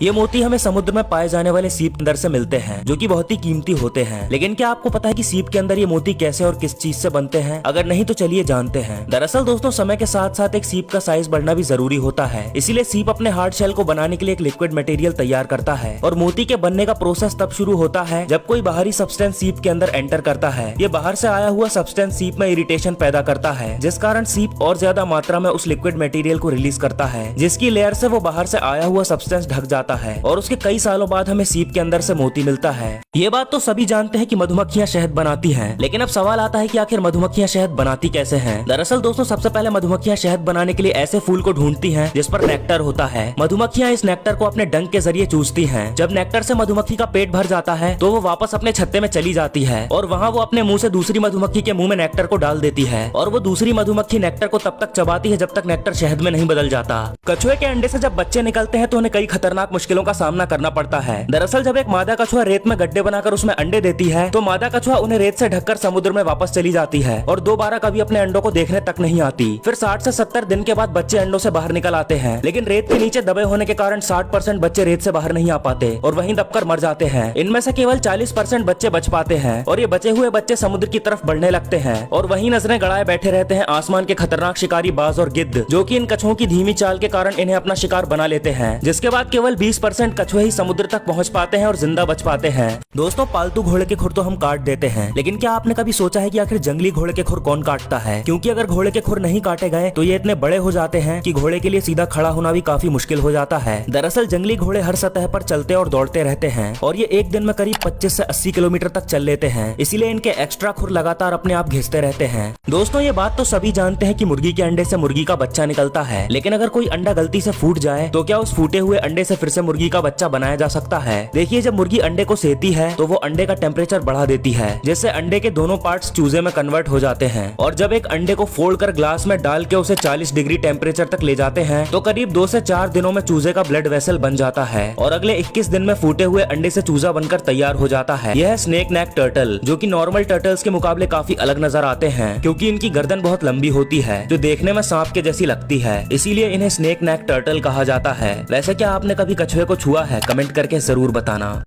ये मोती हमें समुद्र में पाए जाने वाले सीप के अंदर से मिलते हैं, जो कि बहुत ही कीमती होते हैं। लेकिन क्या आपको पता है कि सीप के अंदर ये मोती कैसे और किस चीज से बनते हैं? अगर नहीं तो चलिए जानते हैं। दरअसल दोस्तों, समय के साथ साथ एक सीप का साइज बढ़ना भी जरूरी होता है। इसीलिए सीप अपने हार्ड शेल को बनाने के लिए एक लिक्विड मटेरियल तैयार करता है और मोती के बनने का प्रोसेस तब शुरू होता है जब कोई बाहरी सब्सटेंस सीप के अंदर एंटर करता है। ये बाहर से आया हुआ सब्सटेंस सीप में इरिटेशन पैदा करता है, जिस कारण सीप और ज्यादा मात्रा में उस लिक्विड मटेरियल को रिलीज करता है, जिसकी लेयर से वो बाहर से आया हुआ सब्सटेंस ढक जाता है और उसके कई सालों बाद हमें सीप के अंदर से मोती मिलता है। ये बात तो सभी जानते हैं कि मधुमक्खियां शहद बनाती हैं, लेकिन अब सवाल आता है कि आखिर मधुमक्खियां शहद बनाती कैसे हैं? दरअसल दोस्तों, सबसे पहले मधुमक्खियां शहद बनाने के लिए ऐसे फूल को ढूंढती हैं जिस पर नेक्टर होता है। मधुमक्खियां इस नेक्टर को अपने डंक के जरिए चूसती हैं। जब नेक्टर से मधुमक्खी का पेट भर जाता है तो वो वापस अपने छत्ते में चली जाती है और वहाँ वो अपने मुंह से दूसरी मधुमक्खी के मुंह में नेक्टर को डाल देती है और वो दूसरी मधुमक्खी नेक्टर को तब तक चबाती है जब तक नेक्टर शहद में नहीं बदल जाता। कछुए के अंडे से जब बच्चे निकलते हैं तो उन्हें कई खतरनाक मुश्किलों का सामना करना पड़ता है। दरअसल जब एक मादा कछुआ रेत में गड्ढे बनाकर उसमें अंडे देती है तो मादा कछुआ उन्हें रेत से ढककर समुद्र में वापस चली जाती है और दोबारा कभी अपने अंडों को देखने तक नहीं आती। फिर 60 से 70 दिन के बाद बच्चे अंडों से बाहर निकल आते हैं, लेकिन रेत के नीचे दबे होने के कारण 60% बच्चे रेत से बाहर नहीं आ पाते और वहीं दबकर मर जाते हैं। इनमें से केवल 40% बच्चे बच पाते हैं और ये बचे हुए बच्चे समुद्र की तरफ बढ़ने लगते हैं और वहीं नजरें गड़ाए बैठे रहते हैं आसमान के खतरनाक शिकारी बाज और गिद्ध, जो कि इन कछुओं की धीमी चाल के कारण इन्हें अपना शिकार बना लेते हैं। जिसके बाद केवल 20% कछुए ही समुद्र तक पहुंच पाते हैं और जिंदा बच पाते हैं। दोस्तों, पालतू घोड़े के खुर तो हम काट देते हैं, लेकिन क्या आपने कभी सोचा है कि आखिर जंगली घोड़े के खुर कौन काटता है? क्योंकि अगर घोड़े के खुर नहीं काटे गए तो ये इतने बड़े हो जाते हैं कि घोड़े के लिए सीधा खड़ा होना भी काफी मुश्किल हो जाता है। दरअसल जंगली घोड़े हर सतह पर चलते और दौड़ते रहते हैं और ये एक दिन में करीब 25 से 80 किलोमीटर तक चल लेते हैं, इसीलिए इनके एक्स्ट्रा खुर लगातार अपने आप घिसते रहते हैं। दोस्तों, ये बात तो सभी जानते हैं कि मुर्गी के अंडे से मुर्गी का बच्चा निकलता है, लेकिन अगर कोई अंडा गलती से फूट जाए तो क्या उस फूटे हुए अंडे से फिर से मुर्गी का बच्चा बनाया जा सकता है? देखिए, जब मुर्गी अंडे को सेती है तो वो अंडे का टेम्परेचर बढ़ा देती है, जिससे अंडे के दोनों पार्ट्स चूजे में कन्वर्ट हो जाते हैं और जब एक अंडे को फोड़कर ग्लास में डाल के उसे 40 डिग्री टेम्परेचर तक ले जाते हैं तो करीब 2 से 4 दिनों में चूजे का ब्लड वेसल बन जाता है और अगले 21 दिन में फूटे हुए अंडे से चूजा बनकर तैयार हो जाता है। यह है स्नेक नेक टर्टल, जो कि नॉर्मल टर्टल्स के मुकाबले काफी अलग नजर आते हैं क्योंकि इनकी गर्दन बहुत लंबी होती है जो देखने में सांप के जैसी लगती है, इसीलिए इन्हें स्नेक नेक टर्टल कहा जाता है। वैसे क्या आपने कभी कछुए को छुआ है? कमेंट करके जरूर बताना।